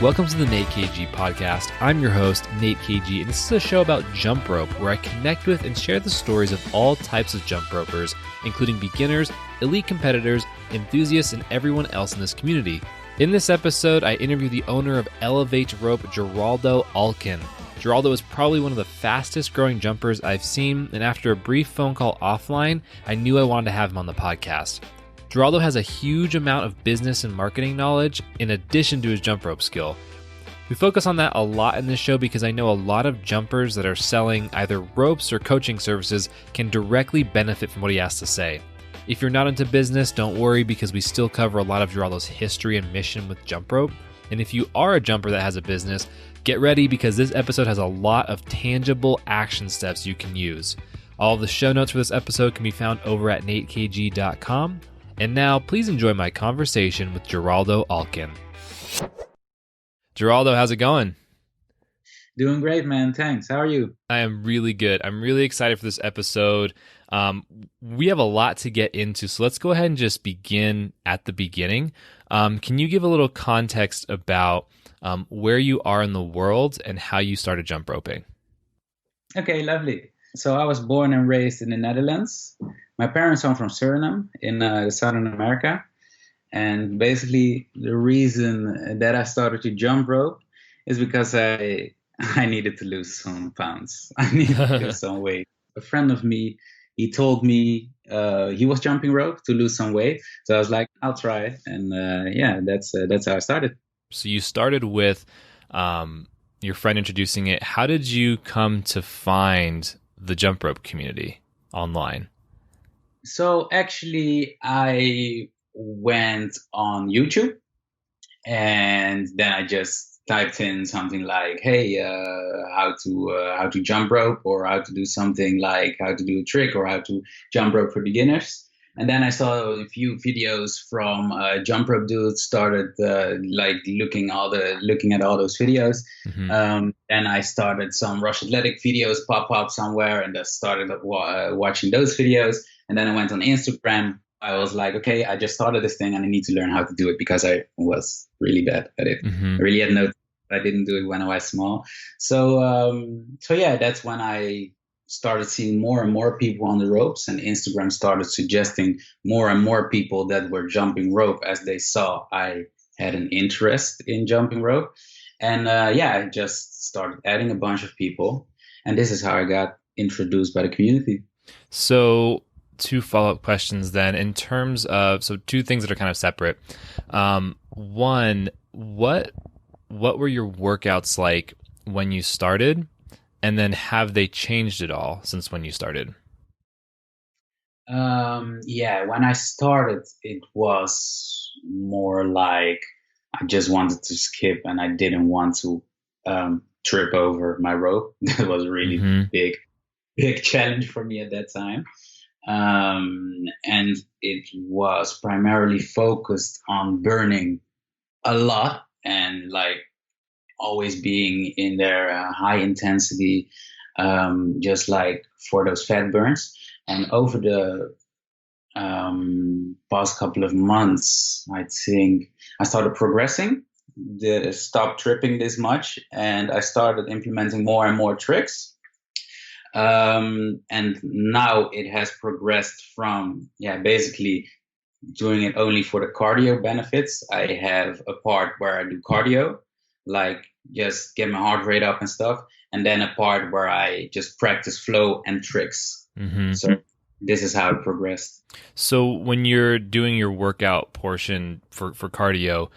Welcome to the Nate KG podcast. I'm your host, Nate KG, and this is a show about jump rope where I connect with and share the stories of all types of jump ropers, including beginners, elite competitors, enthusiasts, and everyone else in this community. In this episode, I interview the owner of Elevate Rope, Geraldo Alken. Geraldo is probably one of the fastest growing jumpers I've seen, and after a brief phone call offline, I knew I wanted to have him on the podcast. Geraldo has a huge amount of business and marketing knowledge in addition to his jump rope skill. We focus on that a lot in this show because I know a lot of jumpers that are selling either ropes or coaching services can directly benefit from what he has to say. If you're not into business, don't worry because we still cover a lot of Geraldo's history and mission with jump rope. And if you are a jumper that has a business, get ready because this episode has a lot of tangible action steps you can use. All of the show notes for this episode can be found over at natekg.com. And now, please enjoy my conversation with Geraldo Alken. Geraldo, how's it going? Doing great, man. Thanks. How are you? I am really good. I'm really excited for this episode. We have a lot to get into, so let's go ahead and just begin at the beginning. Can you give a little context about where you are in the world and how you started jump roping? Okay, lovely. So I was born and raised in the Netherlands. My parents are from Suriname in Southern America. And basically the reason that I started to jump rope is because I needed to lose some pounds. I needed to lose some weight. A friend of me, he told me he was jumping rope to lose some weight. So I was like, I'll try. And that's how I started. So you started with your friend introducing it. How did you come to find the jump rope community online? So actually, I went on YouTube and then I just typed in something like, "Hey, how to jump rope," or how to do something like how to do a trick, or how to jump rope for beginners. And then I saw a few videos from jump rope dudes. Started looking at all those videos. Mm-hmm. And I started some Rush Athletic videos pop up somewhere, and I started watching those videos. And then I went on Instagram. I was like, okay, I just started this thing and I need to learn how to do it because I was really bad at it. Mm-hmm. I really had no. I didn't do it when I was small. So yeah, that's when I started seeing more and more people on the ropes, and Instagram started suggesting more and more people that were jumping rope as they saw I had an interest in jumping rope. And I just started adding a bunch of people, and this is how I got introduced by the community. So two follow-up questions then in terms of, so two things that are kind of separate. One, what were your workouts like when you started? And then have they changed at all since when you started? When I started, it was more like I just wanted to skip and I didn't want to trip over my rope. That was a really big challenge for me at that time. And it was primarily focused on burning a lot and like always being in their high intensity, just like for those fat burns. And over the past couple of months, I think I started progressing, stopped tripping this much, and I started implementing more and more tricks. And now it has progressed from, basically doing it only for the cardio benefits. I have a part where I do cardio, like just get my heart rate up and stuff. And then a part where I just practice flow and tricks. Mm-hmm. So this is how it progressed. So when you're doing your workout portion for cardio,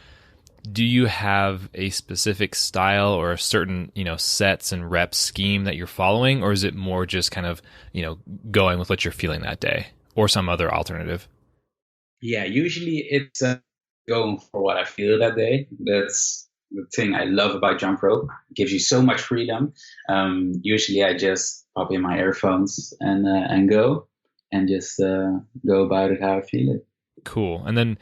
do you have a specific style or a certain, sets and reps scheme that you're following? Or is it more just kind of, going with what you're feeling that day or some other alternative? Yeah, usually it's going for what I feel that day. That's the thing I love about jump rope. It gives you so much freedom. Usually I just pop in my earphones and go and just go about it how I feel it. Cool. And then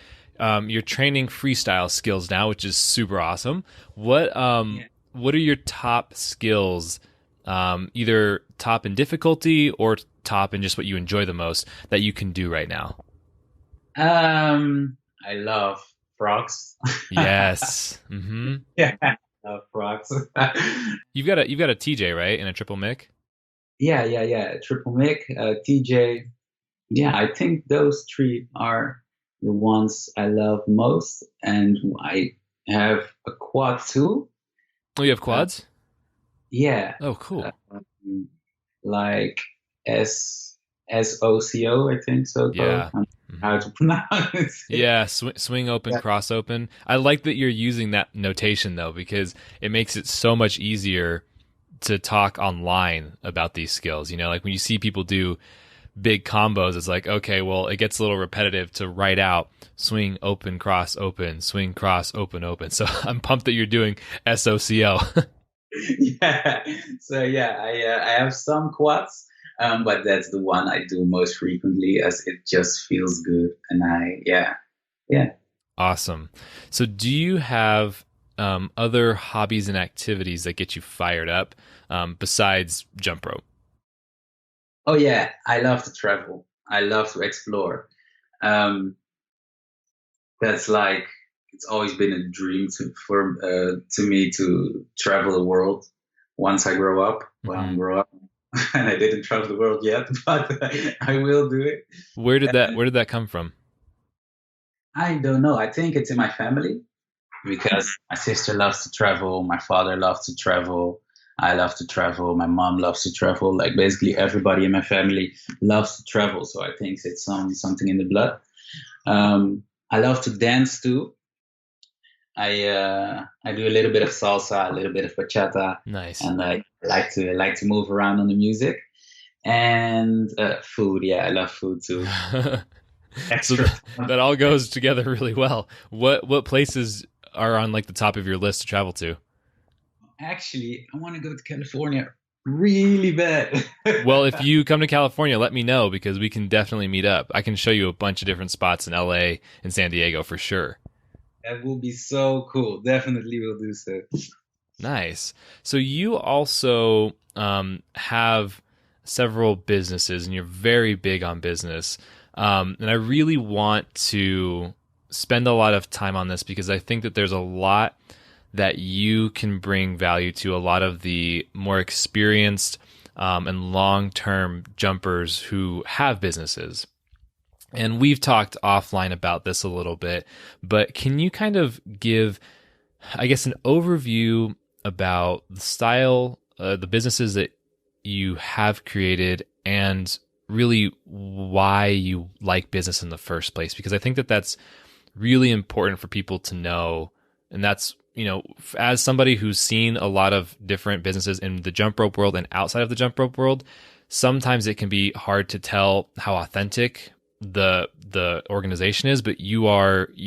you're training freestyle skills now, which is super awesome. What are your top skills, either top in difficulty or top in just what you enjoy the most that you can do right now? I love frogs. Yes. Mm-hmm. Yeah, frogs. You've got a TJ, right? And a triple mic? Yeah. Triple Mic, TJ. Yeah, I think those three are the ones I love most, and I have a quad too. Oh, you have Uh, quads? yeah, Oh, cool. like SOCO, I think so called. Yeah. I don't know how Mm-hmm. to pronounce it. Yeah, swing open, Yeah. cross open. I like that you're using that notation though, because it makes it so much easier to talk online about these skills. You know, like when you see people do big combos, it's like, okay, well, it gets a little repetitive to write out swing open, cross open, swing cross open, open. So I'm pumped that you're doing SOCO. Yeah. So yeah, I have some quads, but that's the one I do most frequently as it just feels good, and yeah. Awesome. So do you have other hobbies and activities that get you fired up besides jump rope? Oh yeah, I love to travel. I love to explore. Um, that's like it's always been a dream to me to travel the world once I grow up. Well, I Hmm. grow up, and I didn't travel the world yet, but I will do it. And Where did that come from? I don't know. I think it's in my family because my sister loves to travel, my father loves to travel, I love to travel, my mom loves to travel. Like basically everybody in my family loves to travel. So I think it's something in the blood. I love to dance too. I do a little bit of salsa, a little bit of bachata, Nice. and I like to move around on the music. And food, yeah, I love food too. So Extra fun. that all goes together really well. What places are on like the top of your list to travel to? Actually, I want to go to California really bad. Well, if you come to California, let me know because we can definitely meet up. I can show you a bunch of different spots in LA and San Diego for sure. That will be so cool. Definitely will do so. Nice. So you also have several businesses, and you're very big on business. And I really want to spend a lot of time on this because I think that there's a lot that you can bring value to a lot of the more experienced and long-term jumpers who have businesses. And we've talked offline about this a little bit, but can you kind of give, I guess, an overview about the style, the businesses that you have created, and really why you like business in the first place? Because I think that that's really important for people to know. And that's, you know, as somebody who's seen a lot of different businesses in the jump rope world and outside of the jump rope world, sometimes it can be hard to tell how authentic the organization is, but you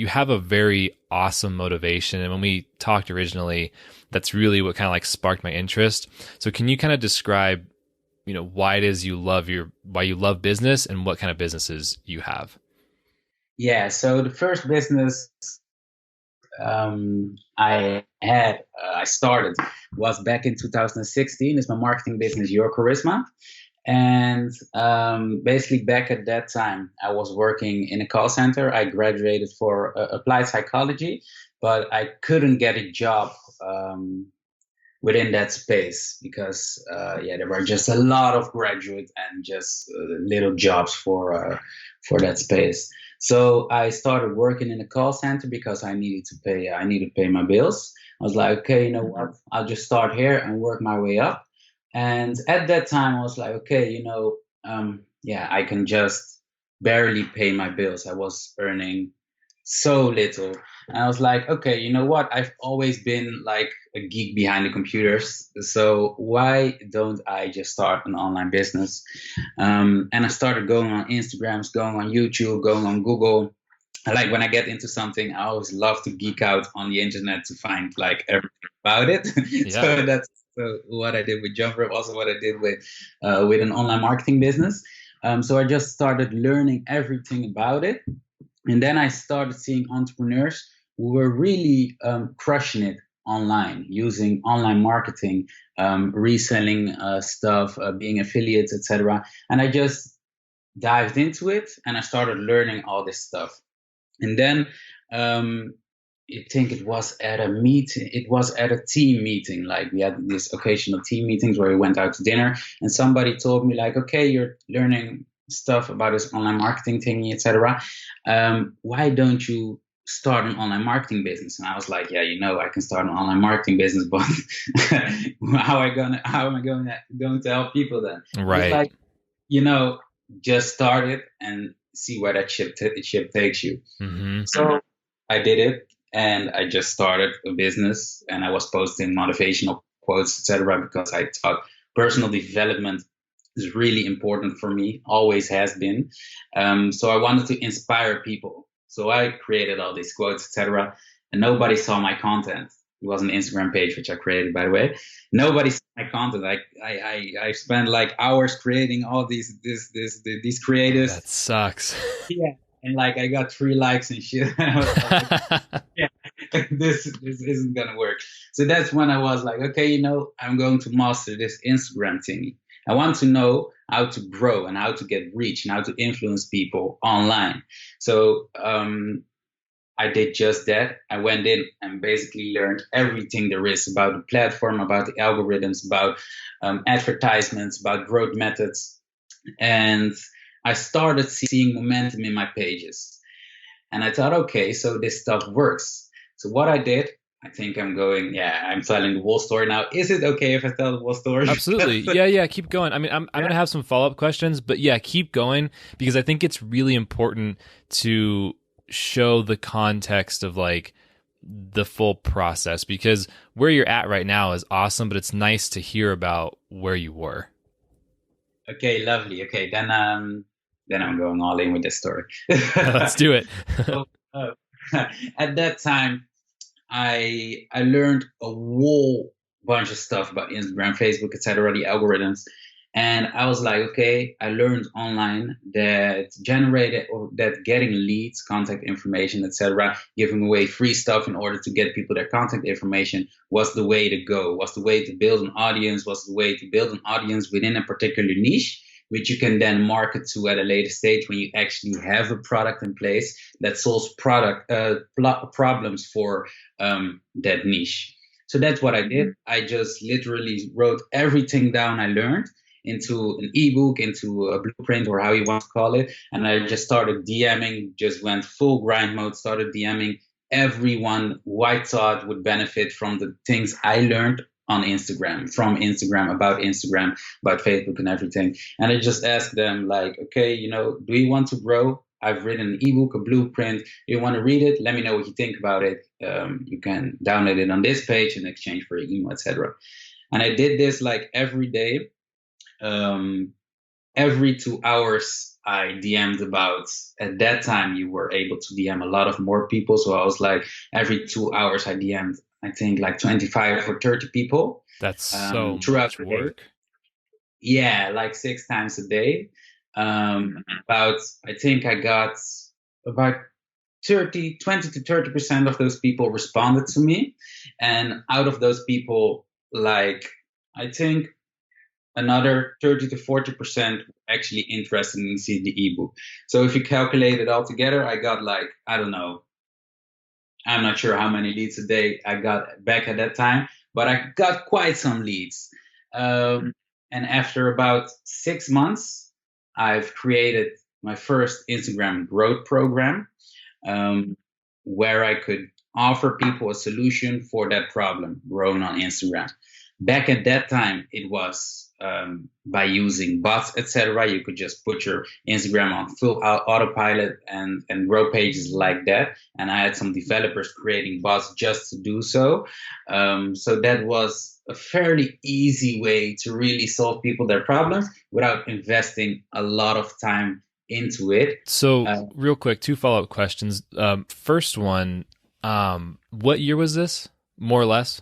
have a very awesome motivation. And when we talked originally, that's really what kind of like sparked my interest. So can you kind of describe, you know, why it is why you love business and what kind of businesses you have? Yeah, so the first business I started was back in 2016. It's my marketing business, Your Charisma. And basically, back at that time, I was working in a call center. I graduated for applied psychology, but I couldn't get a job within that space because yeah, there were just a lot of graduate and just little jobs for that space. So I started working in a call center because I needed to pay my bills. I was like, okay, you know what? I'll just start here and work my way up. And at that time, I was like, okay, yeah, I can just barely pay my bills. I was earning so little. And I was like, okay, you know what? I've always been like a geek behind the computers. So why don't I just start an online business? And I started going on Instagrams, going on YouTube, going on Google. I like when I get into something, I always love to geek out on the internet to find like everything about it. Yeah. So that's what I did with Jump Rope, also what I did with an online marketing business. So I just started learning everything about it. And then I started seeing entrepreneurs who were really crushing it online, using online marketing, reselling stuff, being affiliates, etc. And I just dived into it and I started learning all this stuff. And then I think it was at a meeting. It was at a team meeting. Like we had these occasional team meetings where we went out to dinner, and somebody told me like, "Okay, you're learning stuff about this online marketing thingy, etc. Why don't you start an online marketing business?" And I was like, "Yeah, I can start an online marketing business, but how am I going to help people then?" It's Right. like, just start it and see where that ship takes you. Mm-hmm. So I did it, and I just started a business, and I was posting motivational quotes, etc., because I thought personal development is really important for me, always has been. So I wanted to inspire people. So I created all these quotes, etc., and nobody saw my content. It was an Instagram page which I created, by the way. Nobody saw my content. I spent like hours creating all these creatives. That sucks. Yeah, and like I got 3 likes and shit. I was like, yeah, this isn't gonna work. So that's when I was like, okay, I'm going to master this Instagram thingy. I want to know how to grow and how to get reach and how to influence people online. So I did just that. I went in and basically learned everything there is about the platform, about the algorithms, about advertisements, about growth methods, and I started seeing momentum in my pages. And I thought, okay, so this stuff works. So what I did, I think I'm telling the whole story now. Is it okay if I tell the whole story? Absolutely. Yeah, keep going. I mean, I'm going to have some follow-up questions, but yeah, keep going, because I think it's really important to show the context of like the full process, because where you're at right now is awesome, but it's nice to hear about where you were. Okay, lovely. Okay, then I'm going all in with this story. Let's do it. So, at that time, I learned a whole bunch of stuff about Instagram, Facebook, etc., the algorithms. And I was like, okay, I learned online that getting leads, contact information, etc., giving away free stuff in order to get people their contact information was the way to go, was the way to build an audience, was the way to build an audience within a particular niche, which you can then market to at a later stage when you actually have a product in place that solves problems for that niche. So that's what I did. I just literally wrote everything down I learned into an ebook, into a blueprint, or how you want to call it. And I just started DMing, just went full grind mode, started DMing everyone who I thought would benefit from the things I learned on Instagram, from Instagram, about Facebook and everything. And I just asked them like, okay, do you want to grow? I've written an ebook, a blueprint. You want to read it? Let me know what you think about it. You can download it on this page in exchange for your email, etc. And I did this like every day. Every 2 hours, I DM'd about. At that time, you were able to DM a lot of more people. So I was like, every 2 hours, I DM'd, I think, like 25 or 30 people. That's so throughout much the day. work. Yeah, like 6 times a day. I think I got about 20 to 30% of those people responded to me. And out of those people, like, I think another 30 to 40% actually interested in seeing the ebook. So if you calculate it all together, I got like, I don't know, I'm not sure how many leads a day I got back at that time, but I got quite some leads. And after about 6 months, I've created my first Instagram growth program, where I could offer people a solution for that problem, growing on Instagram. Back at that time, it was by using bots, etc. You could just put your Instagram on full autopilot and grow pages like that. And I had some developers creating bots just to do so. So that was a fairly easy way to really solve people their problems without investing a lot of time into it. So real quick, 2 follow-up questions. First one, what year was this, more or less?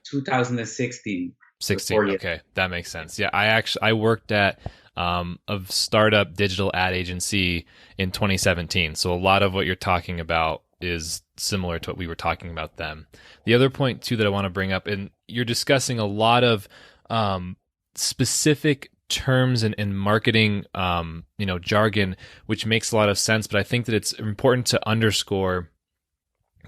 2016. 16. Okay, that makes sense. Yeah, I worked at a startup digital ad agency in 2017. So a lot of what you're talking about is similar to what we were talking about then. The other point too that I want to bring up, and you're discussing a lot of specific terms and marketing, jargon, which makes a lot of sense. But I think that it's important to underscore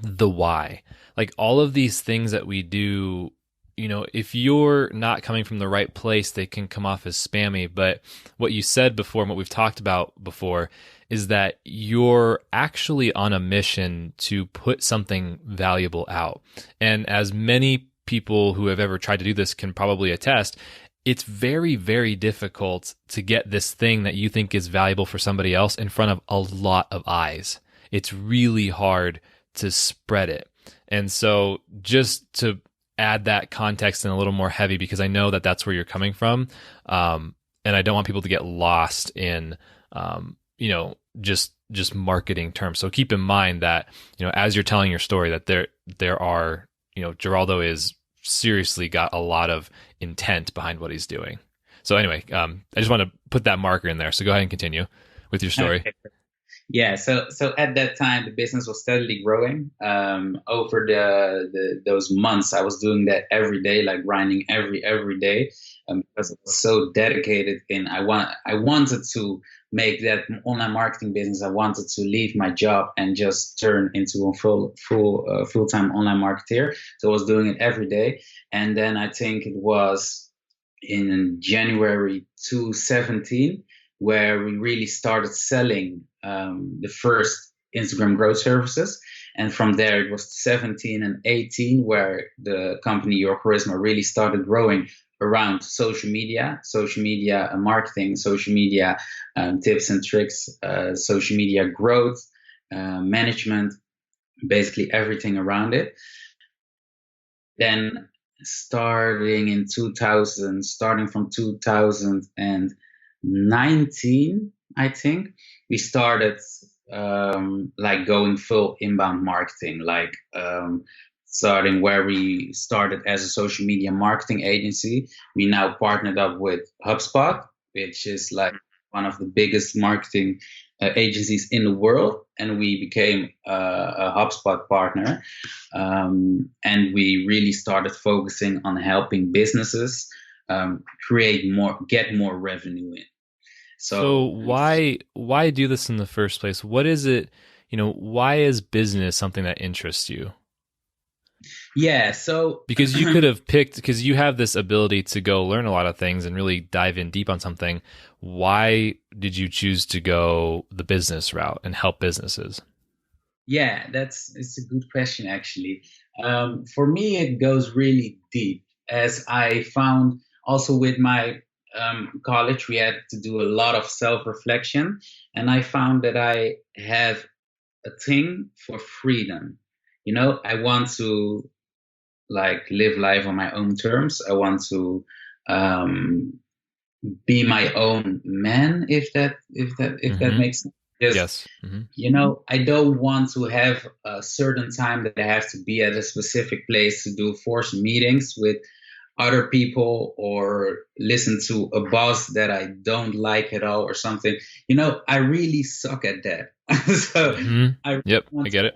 the why. Like all of these things that we do, if you're not coming from the right place, they can come off as spammy. But what you said before and what we've talked about before is that you're actually on a mission to put something valuable out. And as many people who have ever tried to do this can probably attest, it's very, very difficult to get this thing that you think is valuable for somebody else in front of a lot of eyes. It's really hard to spread it. And so just to add that context in a little more heavy, because I know that that's where you're coming from. And I don't want people to get lost in, just marketing terms. So keep in mind that, as you're telling your story, that there are, Geraldo is seriously got a lot of intent behind what he's doing. So anyway, I just want to put that marker in there. So go ahead and continue with your story. Okay. Yeah, so at that time the business was steadily growing. Over those months, I was doing that every day, like grinding every day, because I was so dedicated. And I wanted to make that online marketing business. I wanted to leave my job and just turn into a full-time online marketeer. So I was doing it every day, and then I think it was in January 2017 where we really started selling the first Instagram growth services. And from there, it was 17 and 18 where the company Your Charisma really started growing around social media marketing, social media tips and tricks, social media growth, management, basically everything around it. Then starting from 2019, I think, we started like going full inbound marketing, like starting where we started as a social media marketing agency. We now partnered up with HubSpot, which is like one of the biggest marketing agencies in the world, and we became a HubSpot partner. And we really started focusing on helping businesses get more revenue in. So why do this in the first place? What is it, why is business something that interests you? Yeah, so because you could have picked, because you have this ability to go learn a lot of things and really dive in deep on something. Why did you choose to go the business route and help businesses? Yeah, it's a good question, actually. For me, it goes really deep, as I found also with my college, we had to do a lot of self-reflection, and I found that I have a thing for freedom. I want to like live life on my own terms. I want to be my own man, if that makes sense. Yes. I don't want to have a certain time that I have to be at a specific place to do forced meetings with other people or listen to a boss that I don't like at all or something. I really suck at that. So I get it.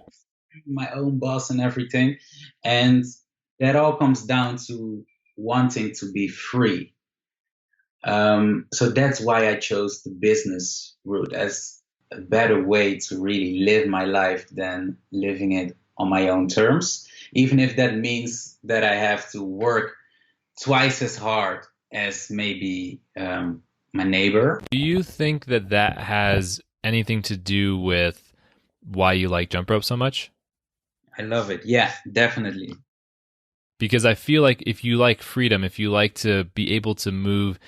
My own boss and everything. And that all comes down to wanting to be free. So that's why I chose the business route as a better way to really live my life than living it on my own terms, even if that means that I have to work twice as hard as maybe my neighbor. Do you think that has anything to do with why you like jump rope so much? I love it. Yeah, definitely. Because I feel like if you like freedom, if you like to be able to move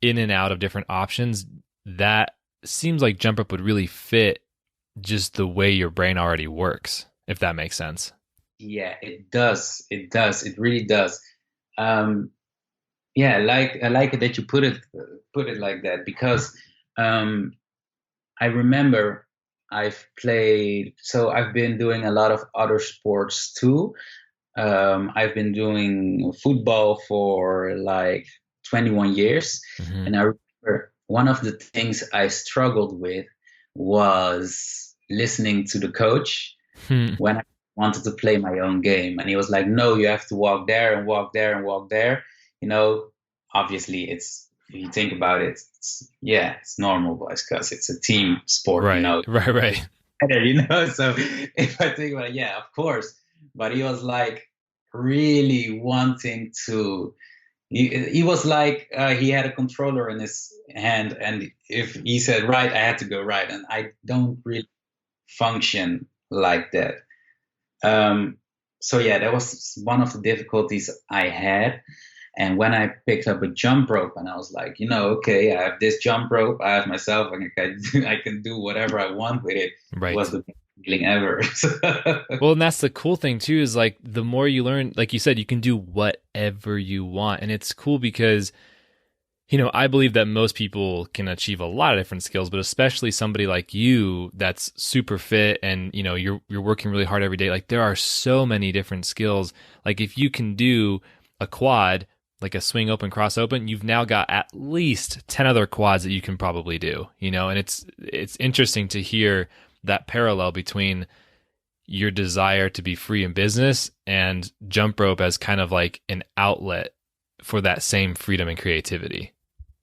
in and out of different options, that seems like jump rope would really fit just the way your brain already works, if that makes sense. Yeah, it does. It does. It really does. Yeah, I like it that you put it like that, because I remember I've been doing a lot of other sports too. I've been doing football for like 21 years. And I remember one of the things I struggled with was listening to the coach when I wanted to play my own game. And he was like, no, you have to walk there and walk there and walk there. Obviously if you think about it, it's normal, boys, because it's a team sport. Right. So if I think about it, yeah, of course. But he was like really wanting to. He was like he had a controller in his hand, and if he said right, I had to go right, and I don't really function like that. Um, so yeah, that was one of the difficulties I had. And when I picked up a jump rope, and I was like, okay, I have this jump rope, I have myself, and I can do whatever I want with it. It was Right. the best feeling ever. Well, and that's the cool thing too, is like the more you learn, like you said, you can do whatever you want. And it's cool because, I believe that most people can achieve a lot of different skills, but especially somebody like you that's super fit and, you're working really hard every day. Like there are so many different skills. Like if you can do a quad, like a swing open, cross open, you've now got at least 10 other quads that you can probably do, and it's interesting to hear that parallel between your desire to be free in business and jump rope as kind of like an outlet for that same freedom and creativity.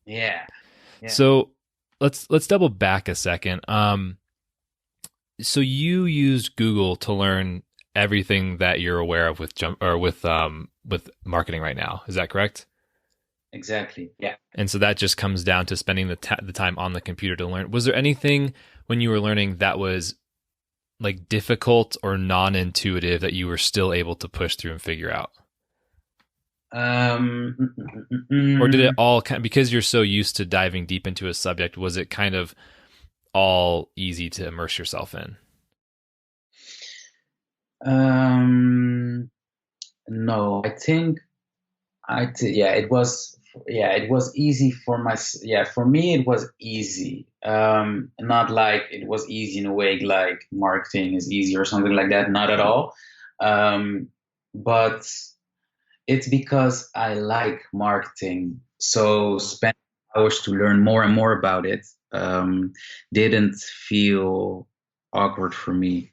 Yeah, yeah. So let's double back a second. So you used Google to learn everything that you're aware of with jump or with marketing right now. Is that correct? Exactly. Yeah. And so that just comes down to spending the time on the computer to learn. Was there anything when you were learning that was like difficult or non-intuitive that you were still able to push through and figure out? Or did it all kind of, because you're so used to diving deep into a subject, was it kind of all easy to immerse yourself in? um, no, I think yeah, it was easy for me it was easy. Not like it was easy in a way like marketing is easy or something like that, not at all. But it's because I like marketing. So spending hours to learn more and more about it didn't feel awkward for me.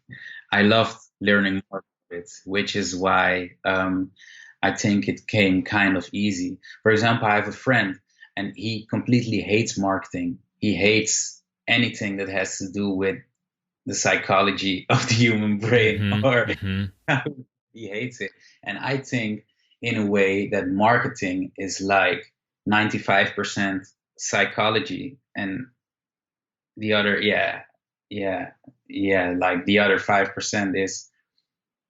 I loved learning more about it, which is why I think it came kind of easy. For example, I have a friend and he completely hates marketing. He hates anything that has to do with the psychology of the human brain or Mm-hmm. Mm-hmm. he hates it. And I think in a way that marketing is like 95% psychology and the other, like the other 5% is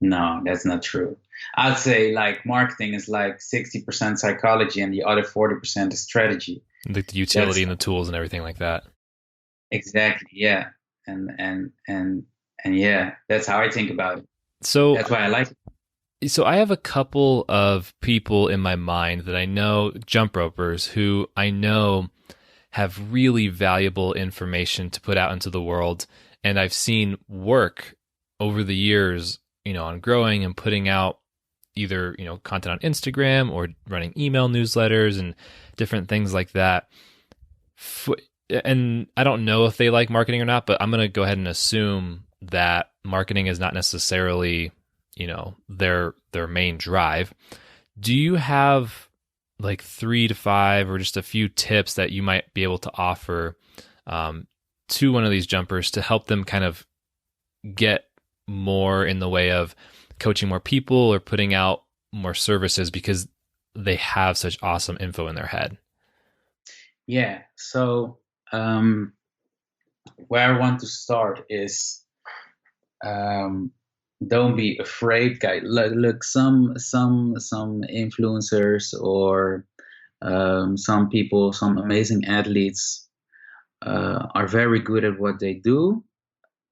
no, that's not true. I'd say like marketing is like 60% psychology and the other 40% is strategy. Like the utility That's and the tools and everything like that. exactly, yeah. And yeah, that's how I think about it. So That's why I like it. So I have a couple of people in my mind that I know, jump ropers, who I know have really valuable information to put out into the world. And I've seen work over the years, on growing and putting out either, content on Instagram or running email newsletters and different things like that. And I don't know if they like marketing or not, but I'm going to go ahead and assume that marketing is not necessarily their main drive. Do you have like 3 to 5 or just a few tips that you might be able to offer to one of these jumpers to help them kind of get more in the way of coaching more people or putting out more services because they have such awesome info in their head? Yeah. So where I want to start is um, don't be afraid, guys. Look, some influencers or some people, some amazing athletes are very good at what they do,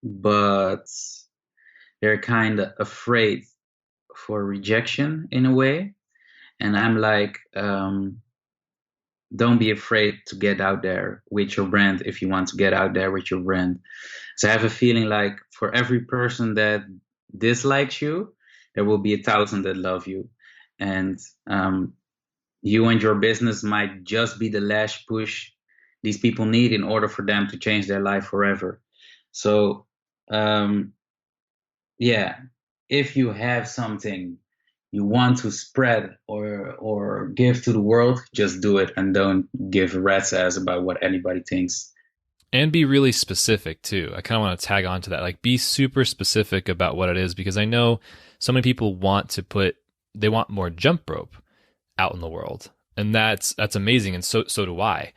but they're kind of afraid for rejection in a way. And I'm like, don't be afraid to get out there with your brand if you want to get out there with your brand. So I have a feeling like for every person that dislikes you, there will be 1,000 that love you. And you and your business might just be the last push these people need in order for them to change their life forever. So, yeah, if you have something you want to spread or give to the world, just do it and don't give a rat's ass about what anybody thinks. And be really specific too. I kind of want to tag on to that. Like be super specific about what it is, because I know so many people they want more jump rope out in the world. And that's amazing. And so do I.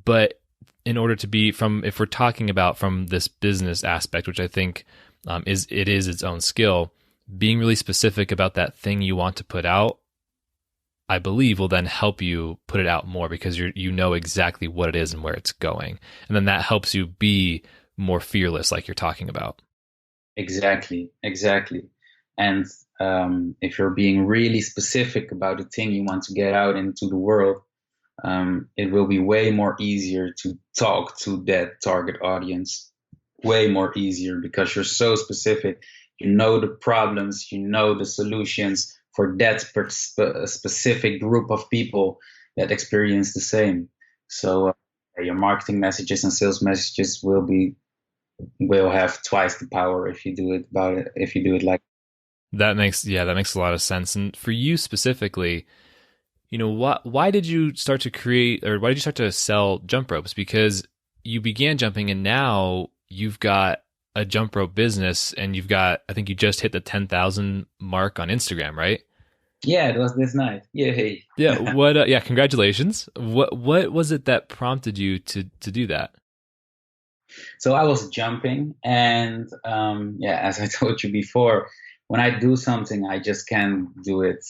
But in order to be if we're talking about from this business aspect, which I think is its own skill, being really specific about that thing you want to put out, I believe will then help you put it out more, because you know exactly what it is and where it's going. And then that helps you be more fearless, like you're talking about. Exactly, exactly. And if you're being really specific about the thing you want to get out into the world, it will be way more easier to talk to that target audience, way more easier, because you're so specific. You know the problems, you know the solutions for that specific group of people that experience the same. So your marketing messages and sales messages will have twice the power if you do it about it if you do it like. That makes a lot of sense. And for you specifically, why did you start to create, or why did you start to sell jump ropes? Because you began jumping and now you've got a jump rope business, and I think you just hit the 10,000 mark on Instagram, right? Yeah, it was this night. Yay. Yeah. Yeah. Congratulations. What was it that prompted you to do that? So I was jumping, and yeah, as I told you before, when I do something, I just can't do it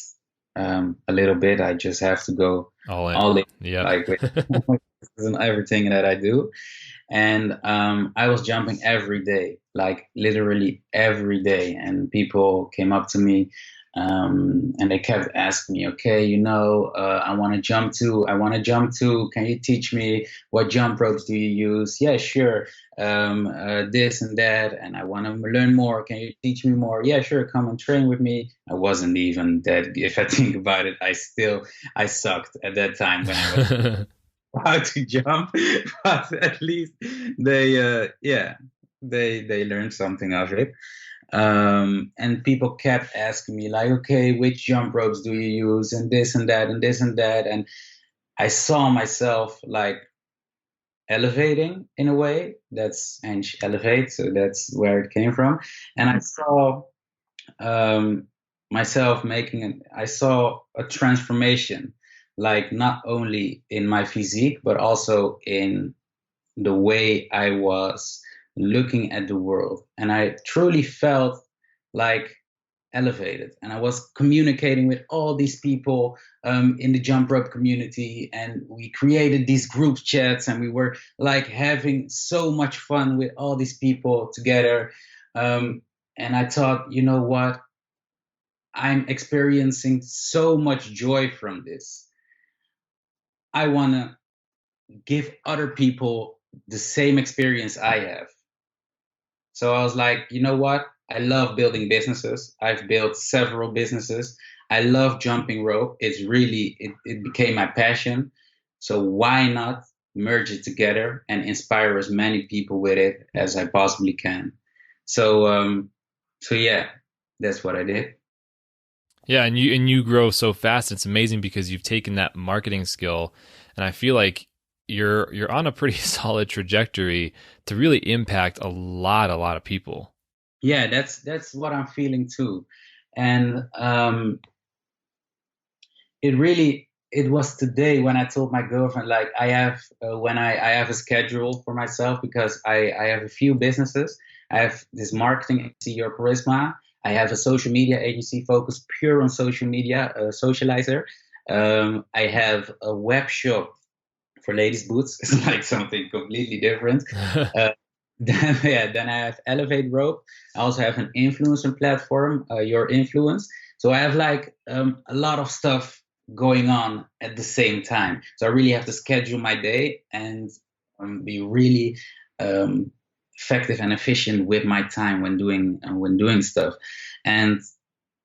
a little bit. I just have to go all in, Yeah. like with everything that I do. And I was jumping every day, like literally every day. And people came up to me, and they kept asking me, okay, I want to jump too. I want to jump too. Can you teach me what jump ropes do you use? Yeah, sure. This and that. And I want to learn more. Can you teach me more? Yeah, sure. Come and train with me. I wasn't even that. If I think about it, I sucked at that time when I was how to jump, but at least they learned something of it. And people kept asking me like, okay, which jump ropes do you use, and this and that and this and that. And I saw myself like elevating in a way. That's and elevate, so that's where it came from. And I saw um, myself I saw a transformation, like not only in my physique, but also in the way I was looking at the world. And I truly felt like elevated. And I was communicating with all these people in the jump rope community. And we created these group chats, and we were like having so much fun with all these people together. And I thought, you know what? I'm experiencing so much joy from this. I want to give other people the same experience I have. So I was like, you know what? I love building businesses. I've built several businesses. I love jumping rope. It became my passion. So why not merge it together and inspire as many people with it as I possibly can? So, so yeah, that's what I did. Yeah, and you grow so fast. It's amazing because you've taken that marketing skill, and I feel like you're on a pretty solid trajectory to really impact a lot of people. Yeah, that's what I'm feeling too. And it was today when I told my girlfriend, like, I have I have a schedule for myself, because I have a few businesses. I have this marketing agency, Your Charisma. I have a social media agency focused pure on social media, Socializer. I have a web shop for ladies' boots. It's like something completely different. Uh, then I have Elevate Rope. I also have an influencer platform, Your Influence. So I have like a lot of stuff going on at the same time. So I really have to schedule my day and be really um, effective and efficient with my time when doing stuff. And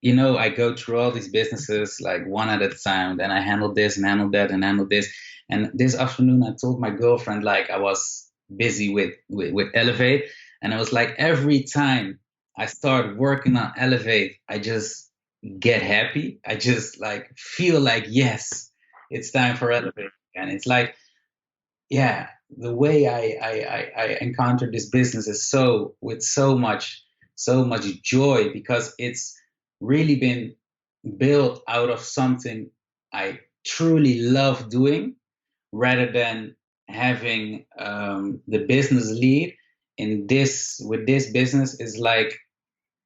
I go through all these businesses like one at a time. Then I handle this and handle that and handle this. And this afternoon, I told my girlfriend like I was busy with Elevate, and I was like, every time I start working on Elevate, I just get happy. I just like feel like yes, it's time for Elevate, and it's like yeah. the way I encountered this business is so with so much joy because it's really been built out of something I truly love doing rather than having the business lead in this with this business is like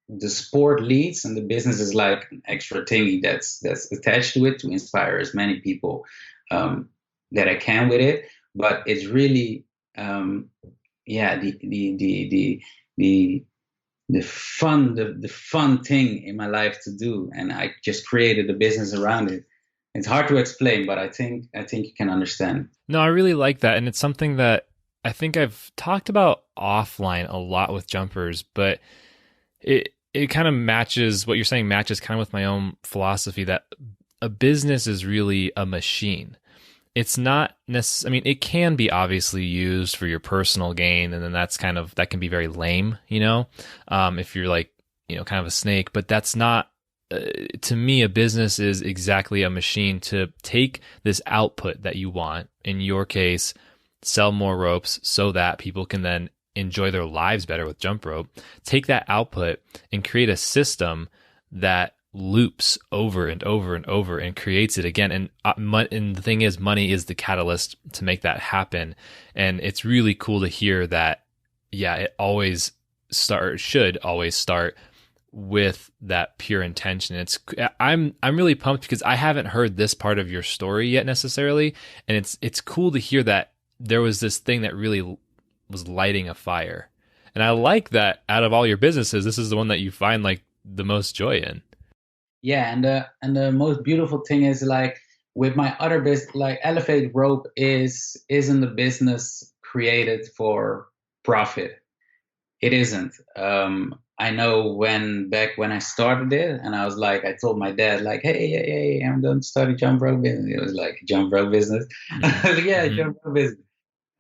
the sport leads and the business is like an extra thingy that's attached to it to inspire as many people um, that I can with it. But it's really um, yeah the the fun thing in my life to do, and I just created a business around it. It's hard to explain, but I think you can understand. No, I really like that. And it's something that I think I've talked about offline a lot with jumpers, but it kind of matches what you're saying, matches kind of with my own philosophy that a business is really a machine. It's not necessarily, I mean, it can be obviously used for your personal gain, and then that's kind of, that can be very lame, if you're like, kind of a snake, but that's not, to me, a business is exactly a machine to take this output that you want, in your case, sell more ropes so that people can then enjoy their lives better with jump rope, take that output and create a system that loops over and over and over and creates it again. And the thing is, money is the catalyst to make that happen. And it's really cool to hear that, yeah, should always start with that pure intention. I'm really pumped because I haven't heard this part of your story yet necessarily. And it's cool to hear that there was this thing that really was lighting a fire. And I like that out of all your businesses, this is the one that you find like the most joy in. Yeah, and the most beautiful thing is like with my other business, like Elevate Rope isn't a business created for profit. It isn't. I know when I started it, and I was like, I told my dad like, hey, I'm going to start a jump rope business. It was like jump rope business. Yeah, Mm-hmm. jump rope business.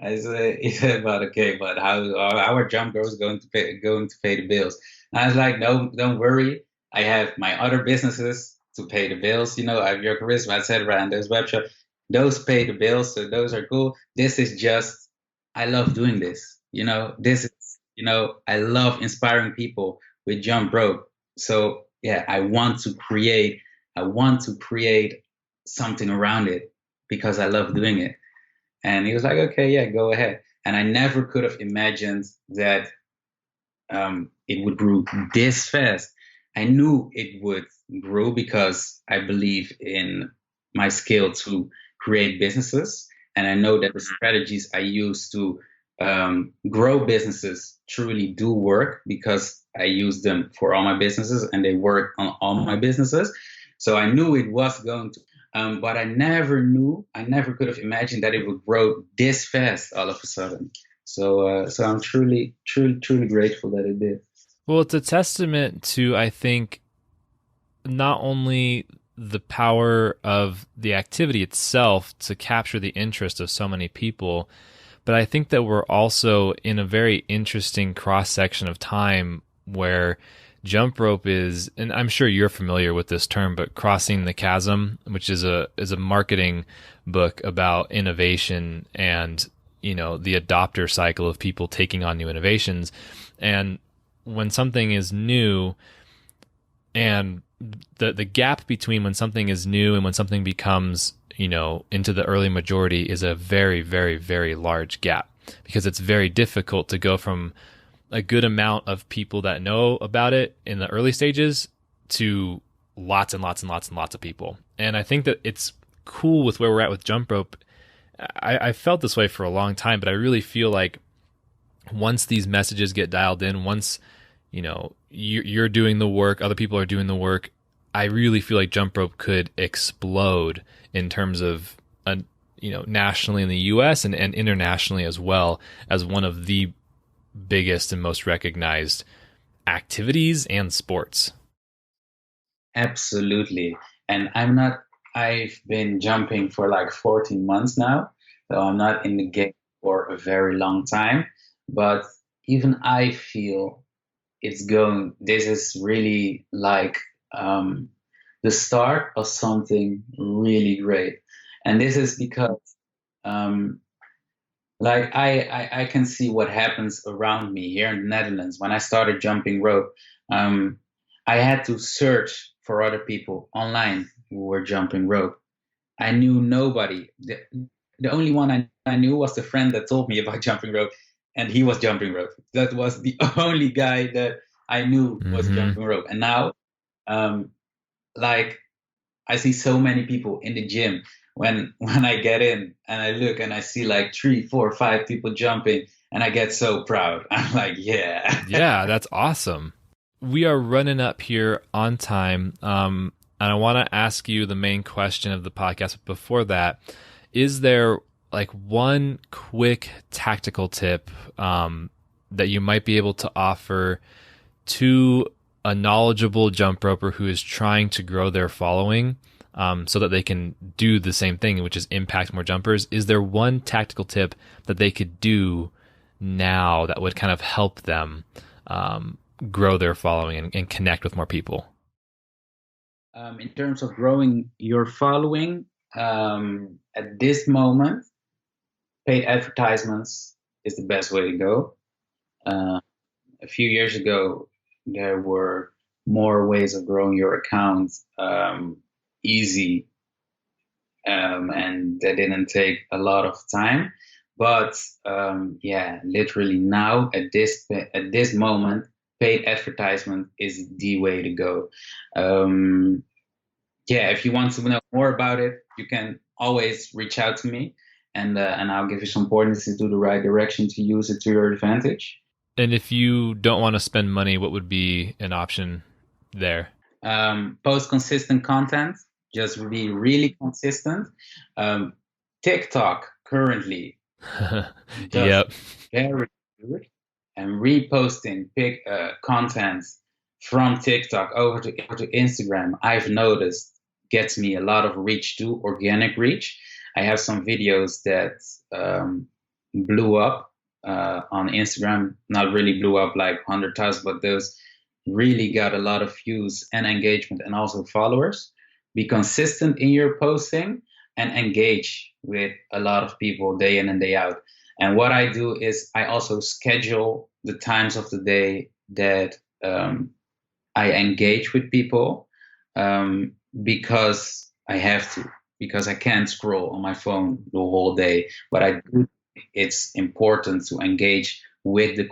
I said, he said, but okay, but how are our jump girls going to pay the bills? And I was like, no, don't worry. I have my other businesses to pay the bills. I have your charisma, etc. And those web shops, those pay the bills, so those are cool. This is just, I love doing this. This is, I love inspiring people with jump rope. So yeah, I want to create something around it because I love doing it. And he was like, okay, yeah, go ahead. And I never could have imagined that it would grow this fast. I knew it would grow because I believe in my skill to create businesses. And I know that the strategies I use to grow businesses truly do work because I use them for all my businesses and they work on all my businesses. So I knew it was going to, but I never could have imagined that it would grow this fast all of a sudden. So I'm truly, truly, truly grateful that it did. Well, it's a testament to, I think, not only the power of the activity itself to capture the interest of so many people, but I think that we're also in a very interesting cross section of time where jump rope is, and I'm sure you're familiar with this term, but crossing the chasm, which is a marketing book about innovation and the adopter cycle of people taking on new innovations. And when something is new, and the gap between when something is new and when something becomes into the early majority is a very, very, very large gap, because it's very difficult to go from a good amount of people that know about it in the early stages to lots and lots and lots and lots of people. And I think that it's cool with where we're at with jump rope. I felt this way for a long time, but I really feel like once these messages get dialed in, once you're doing the work, other people are doing the work, I really feel like jump rope could explode in terms of nationally in the US and internationally as well, as one of the biggest and most recognized activities and sports. Absolutely. And I've been jumping for like 14 months now, so I'm not in the game for a very long time. But even I feel this is really like the start of something really great. And this is because um, Like I can see what happens around me here in the Netherlands. When I started jumping rope, um, I had to search for other people online who were jumping rope. I knew nobody. The only one I knew was the friend that told me about jumping rope, and he was jumping rope. That was the only guy that I knew was Mm-hmm. jumping rope. And now, um, like I see so many people in the gym when I get in and I look and I see like 3, 4, 5 people jumping, and I get so proud. I'm like, yeah. Yeah, that's awesome. We are running up here on time. And I want to ask you the main question of the podcast. But before that, is there like one quick tactical tip that you might be able to offer to a knowledgeable jump roper who is trying to grow their following so that they can do the same thing, which is impact more jumpers? Is there one tactical tip that they could do now that would kind of help them grow their following and connect with more people? In terms of growing your following, at this moment, paid advertisements is the best way to go. Uh, a few years ago, there were more ways of growing your account easy, and that didn't take a lot of time. But yeah, literally now at this moment, paid advertisement is the way to go. Um, yeah, if you want to know more about it, you can always reach out to me, and I'll give you some pointers into the right direction to use it to your advantage. And if you don't want to spend money, what would be an option there? Post consistent content, just be really consistent. Um, TikTok currently does Yep. very good, and reposting big content from TikTok over to Instagram, I've noticed gets me a lot of reach too, organic reach. I have some videos that blew up on Instagram, not really blew up like 100,000, but those really got a lot of views and engagement and also followers. Be consistent in your posting and engage with a lot of people day in and day out. And what I do is I also schedule the times of the day that I engage with people, because I have to, because I can't scroll on my phone the whole day. But I do. It's important to engage with the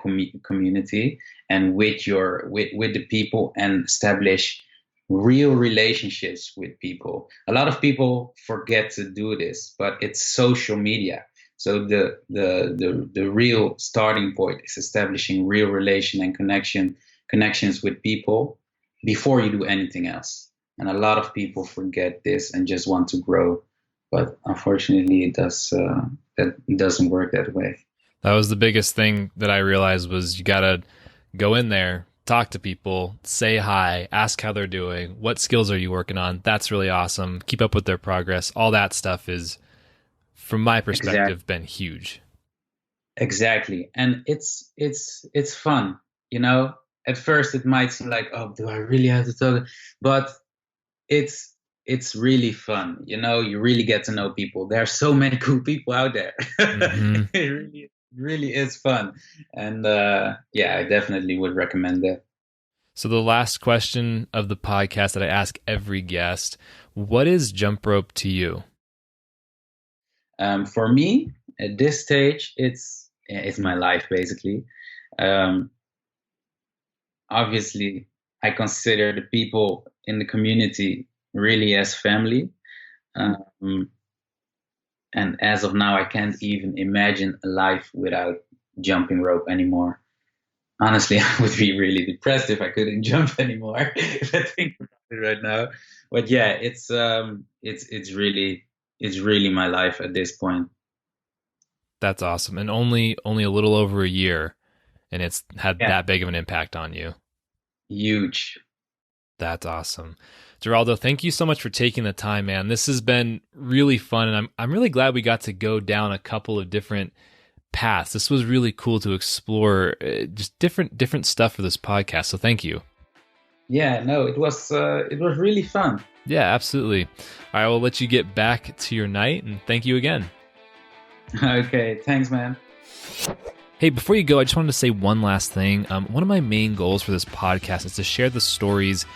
community and with the people, and establish real relationships with people. A lot of people forget to do this, but it's social media. So the real starting point is establishing real relation and connections with people before you do anything else. And a lot of people forget this and just want to grow, but unfortunately, that doesn't work that way. That was the biggest thing that I realized was you got to go in there, talk to people, say hi, ask how they're doing, what skills are you working on? That's really awesome. Keep up with their progress. All that stuff is, from my perspective, been huge. Exactly. And it's fun, you know. At first it might seem like, oh, do I really have to talk? But it's it's really fun, you know. You really get to know people. There are so many cool people out there. Mm-hmm. It really is fun. And yeah, I definitely would recommend that. So the last question of the podcast that I ask every guest, what is jump rope to you? For me, at this stage, it's my life basically. Um, Obviously, I consider the people in the community really as family. Um, and as of now, I can't even imagine a life without jumping rope anymore. Honestly, I would be really depressed if I couldn't jump anymore. If I think about it right now, but yeah, it's really my life at this point. That's awesome. And only a little over a year, and it's had Yeah, that big of an impact on you. huge. That's awesome. Geraldo, thank you so much for taking the time, man. This has been really fun, and I'm really glad we got to go down a couple of different paths. This was really cool to explore just different stuff for this podcast. So thank you. Yeah, no, it was really fun. Yeah, absolutely. All right, I will let you get back to your night, and thank you again. Okay, thanks, man. Hey, before you go, I just wanted to say one last thing. One of my main goals for this podcast is to share the stories,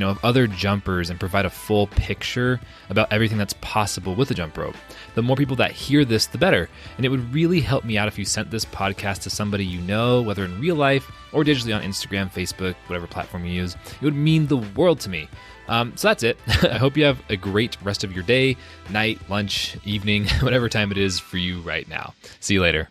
of other jumpers and provide a full picture about everything that's possible with a jump rope. The more people that hear this, the better. And it would really help me out if you sent this podcast to somebody you know, whether in real life or digitally on Instagram, Facebook, whatever platform you use. It would mean the world to me. So that's it. I hope you have a great rest of your day, night, lunch, evening, whatever time it is for you right now. See you later.